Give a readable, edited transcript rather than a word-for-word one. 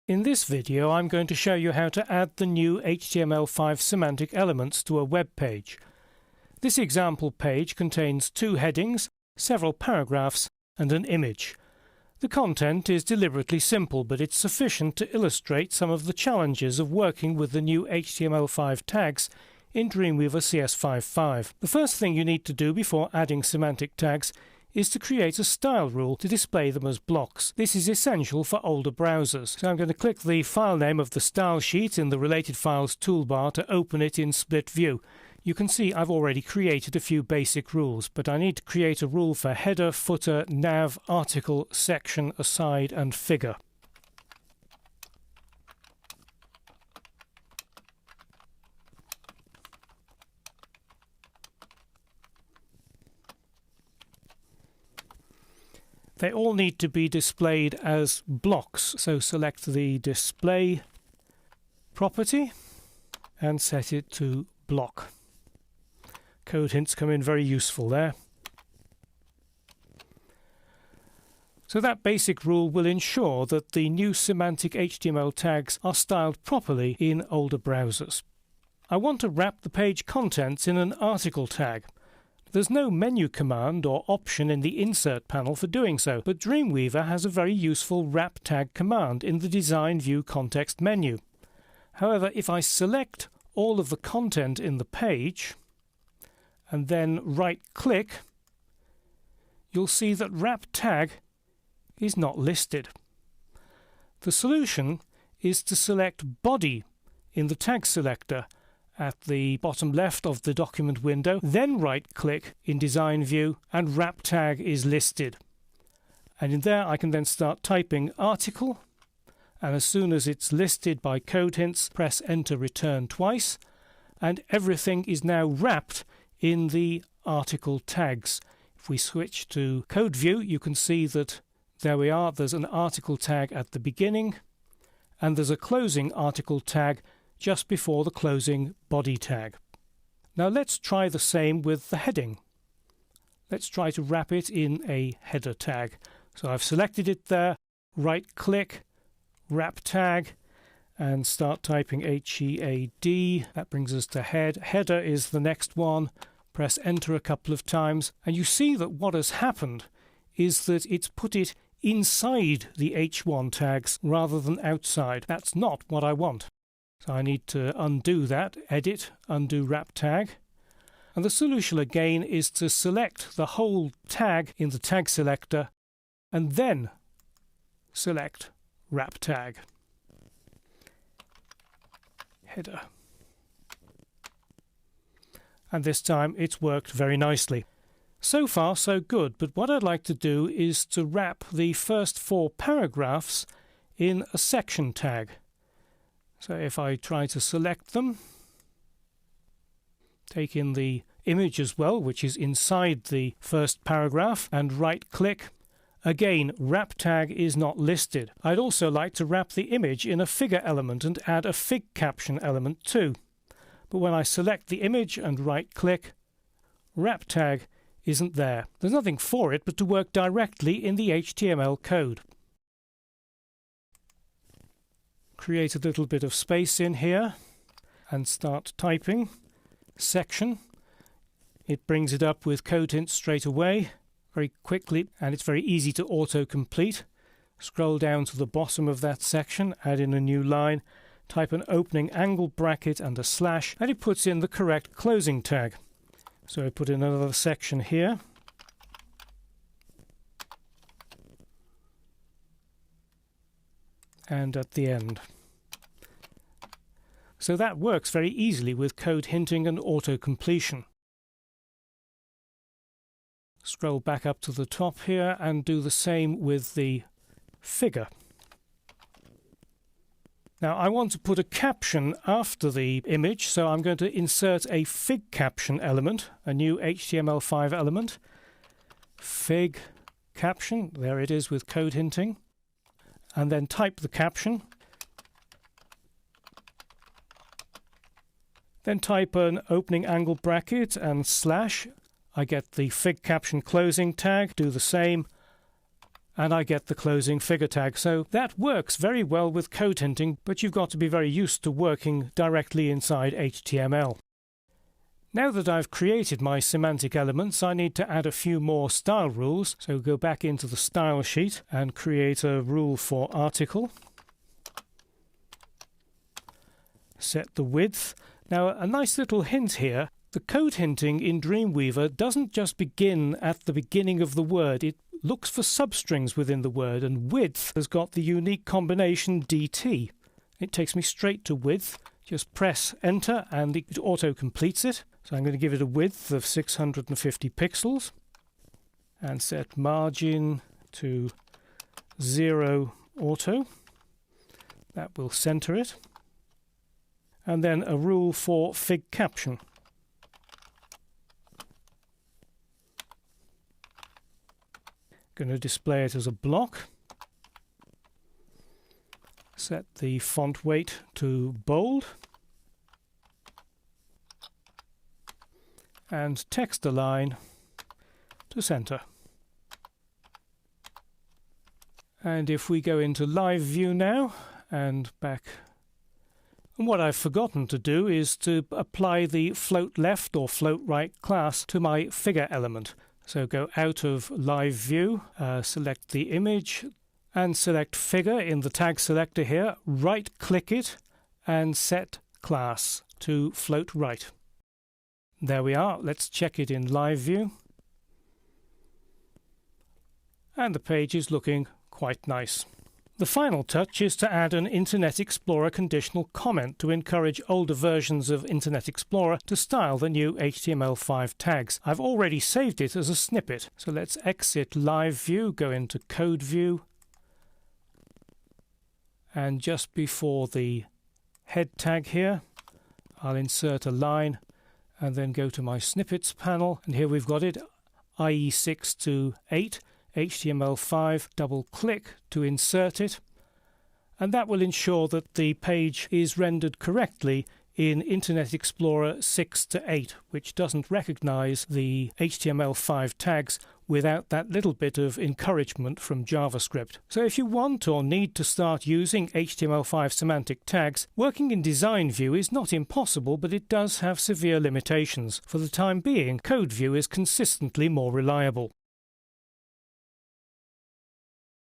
In this video I'm going to show you how to add the new HTML5 semantic elements to a web page. This example page contains 2 headings, several paragraphs and an image. The content is deliberately simple, but it's sufficient to illustrate some of the challenges of working with the new HTML5 tags in Dreamweaver CS5.5. The first thing you need to do before adding semantic tags is to create a style rule to display them as blocks. This is essential for older browsers. So I'm going to click the file name of the style sheet in the Related Files toolbar to open it in split view. You can see I've already created a few basic rules, but I need to create a rule for header, footer, nav, article, section, aside and figure. They all need to be displayed as blocks, so select the display property and set it to block. Code hints come in very useful there. So that basic rule will ensure that the new semantic HTML tags are styled properly in older browsers. I want to wrap the page contents in an article tag. There's no menu command or option in the Insert panel for doing so, but Dreamweaver has a very useful wrap tag command in the Design View context menu. However, if I select all of the content in the page and then right-click, you'll see that wrap tag is not listed. The solution is to select Body in the tag selector at the bottom left of the document window, then right-click in Design View and wrap tag is listed. And in there I can then start typing article, and as soon as it's listed by code hints, press Enter Return twice, and everything is now wrapped in the article tags. If we switch to code view, you can see that there we are, there's an article tag at the beginning, and there's a closing article tag just before the closing body tag. Now let's try the same with the heading. Let's try to wrap it in a header tag. So I've selected it there, right-click, wrap tag, and start typing HEAD. That brings us to head. Header is the next one. Press Enter a couple of times, and you see that what has happened is that it's put it inside the H1 tags rather than outside. That's not what I want. So I need to undo that, edit, undo wrap tag. And the solution again is to select the whole tag in the tag selector and then select wrap tag. Header. And this time it's worked very nicely. So far so good, but what I'd like to do is to wrap the first 4 paragraphs in a section tag. So if I try to select them, take in the image as well, which is inside the first paragraph, and right-click, again, wrap tag is not listed. I'd also like to wrap the image in a figure element and add a fig caption element too. But when I select the image and right-click, wrap tag isn't there. There's nothing for it but to work directly in the HTML code. Create a little bit of space in here and start typing section. It brings it up with code hints straight away, very quickly, and it's very easy to auto-complete. Scroll down to the bottom of that section, add in a new line, type an opening angle bracket and a slash, and it puts in the correct closing tag. So I put in another section here. And at the end. So that works very easily with code hinting and auto-completion. Scroll back up to the top here and do the same with the figure. Now I want to put a caption after the image, so I'm going to insert a fig caption element, a new HTML5 element. Fig caption, there it is with code hinting. And then type the caption. Then type an opening angle bracket and slash. I get the fig caption closing tag, do the same, and I get the closing figure tag. So that works very well with code hinting, but you've got to be very used to working directly inside HTML. Now that I've created my semantic elements, I need to add a few more style rules. So go back into the style sheet and create a rule for article. Set the width. Now, a nice little hint here. The code hinting in Dreamweaver doesn't just begin at the beginning of the word. It looks for substrings within the word, and width has got the unique combination DT. It takes me straight to width. Just press enter and it auto-completes it. So I'm going to give it a width of 650 pixels and set margin to 0 auto. That will center it. And then a rule for fig caption. Going to display it as a block. Set the font weight to bold. And text align to center. And if we go into live view now and back, and what I've forgotten to do is to apply the float left or float right class to my figure element. So go out of live view, select the image and select figure in the tag selector here, right click it and set class to float right. There we are. Let's check it in live view. And the page is looking quite nice. The final touch is to add an Internet Explorer conditional comment to encourage older versions of Internet Explorer to style the new HTML5 tags. I've already saved it as a snippet, so let's exit live view, go into code view, and just before the head tag here, I'll insert a line and then go to my snippets panel, and here we've got it, IE6 to 8. HTML5, double click to insert it, and that will ensure that the page is rendered correctly in Internet Explorer 6 to 8, which doesn't recognize the HTML5 tags without that little bit of encouragement from JavaScript. So if you want or need to start using HTML5 semantic tags, working in design view is not impossible, but it does have severe limitations. For the time being, code view is consistently more reliable.